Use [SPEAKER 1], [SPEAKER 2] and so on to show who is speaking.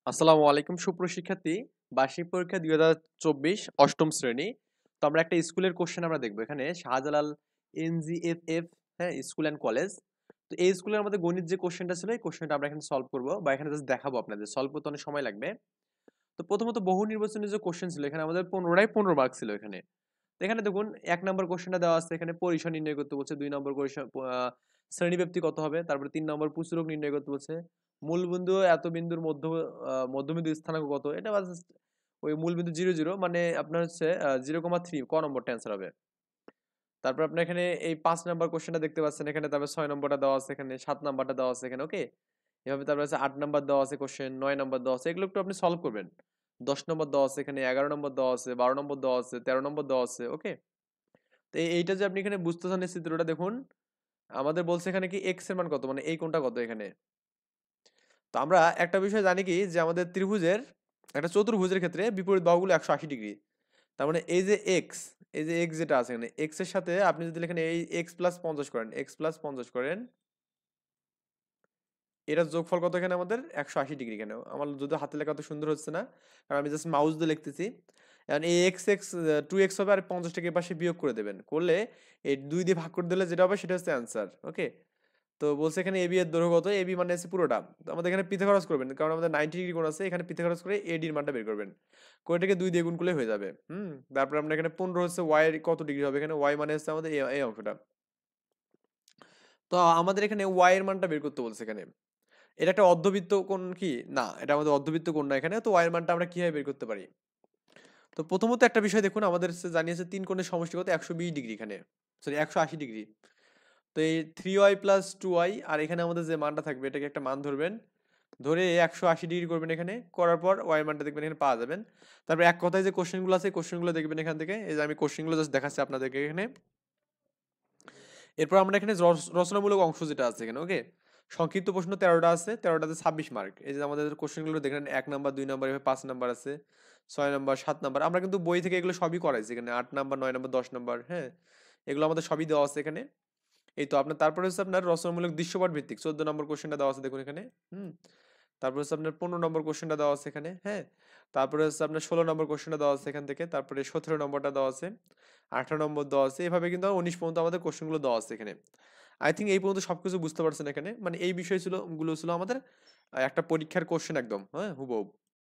[SPEAKER 1] আসসালামু আলাইকুম সুপ্রশিক্ষার্থী। বার্ষিক পরীক্ষা ২০২৪ অষ্টম শ্রেণী। তো আমরা একটা স্কুলের কোশ্চেন আমরা দেখবো এখানে শাহজালাল এনজিএফএফ, হ্যাঁ, স্কুল অ্যান্ড কলেজ। তো এই স্কুলের আমাদের গণিত যে কোশ্চেনটা ছিল এই কোশ্চেনটা আমরা এখানে সলভ করবো বা এখানে জাস্ট দেখাবো আপনাদের। সলভ করতে অনেক সময় লাগবে। তো প্রথমত বহু নির্বাচনী যে কোশ্চেন ছিল এখানে আমাদের 15টাই 15 মার্ক ছিল এখানে। তো এখানে দেখুন ১ নম্বর কোশ্চেনটা দেওয়া আছে, এখানে পরিসর নির্ণয় করতে বলছে। ২ নম্বর শ্রেণীব্যাপ্তি কত হবে, তারপরে ৩ নম্বর প্রচুরক নির্ণয় করতে বলছে। মূল বিন্দু এত বিন্দুর মধ্যবিন্দু স্থানাঙ্ক কত, এটা জাস্ট ওই মূল বিন্দু 0 0 মানে আপনার হচ্ছে 0,3 ক নম্বরটা অ্যান্সার হবে। তারপর আপনার এখানে এই ৫ নাম্বার কোশ্চেনটা দেখতে পাচ্ছেন এখানে, তারপর ৬ নম্বরটা দেওয়া আছে এখানে, ৭ নাম্বারটা দেওয়া আছে এখানে, ওকে। এভাবে তারপর আছে ৮ নাম্বার দেওয়া আছে কোশ্চেন, ৯ নাম্বার দেওয়া আছে, এগুলো একটু আপনি সলভ করবেন। ১০ নম্বর দেওয়া আছে এখানে, ১১ নম্বর দেওয়া আছে, ১২ নম্বর দেওয়া আছে, ১৩ নম্বর দেওয়া আছে, ওকে। তো এইটা যে আপনি এখানে বুঝতেছেন এই চিত্রটা দেখুন, আমাদের বলছে এখানে কি এক্স এর মান কত, মানে এই কোণটা কত এখানে। তো আমরা একটা বিষয় জানি কি যে আমাদের ত্রিভুজের একটা চতুর্ভুজের ক্ষেত্রে বিপরীত বাহুগুলো ১৮০ ডিগ্রি। তার মানে এই যে এক্স, এই যে এক্স যেটা আছে এখানে, এক্স এর সাথে আপনি যদি এখানে এই এক্স প্লাস ৫০ করেন, এক্স প্লাস ৫০ করেন, এটার যোগফল কত এখানে আমাদের ১৮০ ডিগ্রি। কেন আমার যদি হাতে লেখা অত সুন্দর হচ্ছে না, কারণ আমি জাস্ট মাউস দিয়ে লিখতেছি। এখন এই এক্স এক্স 2x হবে, আর ৫০টাকে পাশে বিয়োগ করে দেবেন, করলে এই ২ দিয়ে ভাগ করে দিলে যেটা হবে সেটা হচ্ছে অ্যান্সার, ওকে। তো বলছে এখানে এবি এর দৈর্ঘ্য কত, এবি মানে হচ্ছে পুরোটা। তো আমাদের এখানে পিথাগোরাস করবেন, কারণ আমাদের 90 ডিগ্রি কোণ আছে, এখানে পিথাগোরাস করে এডি এর মানটা বের করবেন। কোণটাকে ২ দিয়ে গুণ করলে হয়ে যাবে। তারপর আমরা এখানে ১৫ হচ্ছে ওয়াই এর কত ডিগ্রি হবে, এখানে ওয়াই মানে হচ্ছে আমাদের এই অংশটা। তো আমাদের এখানে ওয়াই এর মানটা বের করতে বলছে এখানে। এটা একটা অর্ধবৃত্ত কোণ কি না, এটা আমাদের অর্ধবৃত্ত কোণ না এখানে। তো ওয়াই এর মানটা আমরা কিভাবে বের করতে পারি? তো প্রথমত একটা বিষয় দেখুন, আমাদের জানিয়েছে তিন কোণের সমষ্টি কত ১২০ ডিগ্রি, এখানে সরি ১৮০ ডিগ্রি। তো এই 3y প্লাস 2y, আর এখানে আমাদের যে মানটা থাকবে এটাকে একটা মান ধরবেন, ধরে ১৮০ ডিগ্রি করবেন, এখানে করার পর ওয়াই মানটা দেখবেন এখানে পাওয়া যাবেন। তারপর এক কথায় যে কোশ্চেনগুলো আছে কোশ্চেনগুলো দেখবেন এখান থেকে, এই যে আমি কোশ্চেনগুলো জাস্ট দেখাচ্ছি আপনাদেরকে এখানে। এরপর আমরা এখানে রচনামূলক অংশ যেটা আছে এখানে, ওকে। সংক্ষিপ্ত প্রশ্ন ১৩টা আছে, ১৩টাতে ২৬ মার্ক। এই যে আমাদের কোশ্চেনগুলো দেখেন, ১ নাম্বার ২ নাম্বার এভাবে ৫ নাম্বার আছে, ৬ নাম্বার ৭ নাম্বার। আমরা কিন্তু বই থেকে এগুলো সবই করাইছি এখানে, ৮ নাম্বার ৯ নাম্বার ১০ নাম্বার, হ্যাঁ, এগুলো আমাদের সবই দেওয়া আছে এখানে। এই তো আপনার তারপরে হচ্ছে আপনার রচনামূলক দৃশ্যপট ভিত্তিক ১৪ নম্বর কোশ্চেনটা দেওয়া আছে দেখুন এখানে। হুম তারপরে হচ্ছে আপনার ১৫ নম্বর কোশ্চেনটা দেওয়া আছে এখানে, হ্যাঁ। তারপরে হচ্ছে আপনার ১৬ নম্বর কোশ্চেনটা দেওয়া আছে এখান থেকে, তারপরে ১৭ নম্বরটা দেওয়া আছে, ১৮ নম্বর দেওয়া আছে, এভাবে কিন্তু ১৯ পর্যন্ত আমাদের কোশ্চেনগুলো দেওয়া আছে এখানে। আই থিঙ্ক এই পর্যন্ত সবকিছু বুঝতে পারছেন এখানে, মানে এই বিষয় ছিল গুলো ছিল আমাদের একটা পরীক্ষার কোশ্চেন একদম, হ্যাঁ, হুবহু।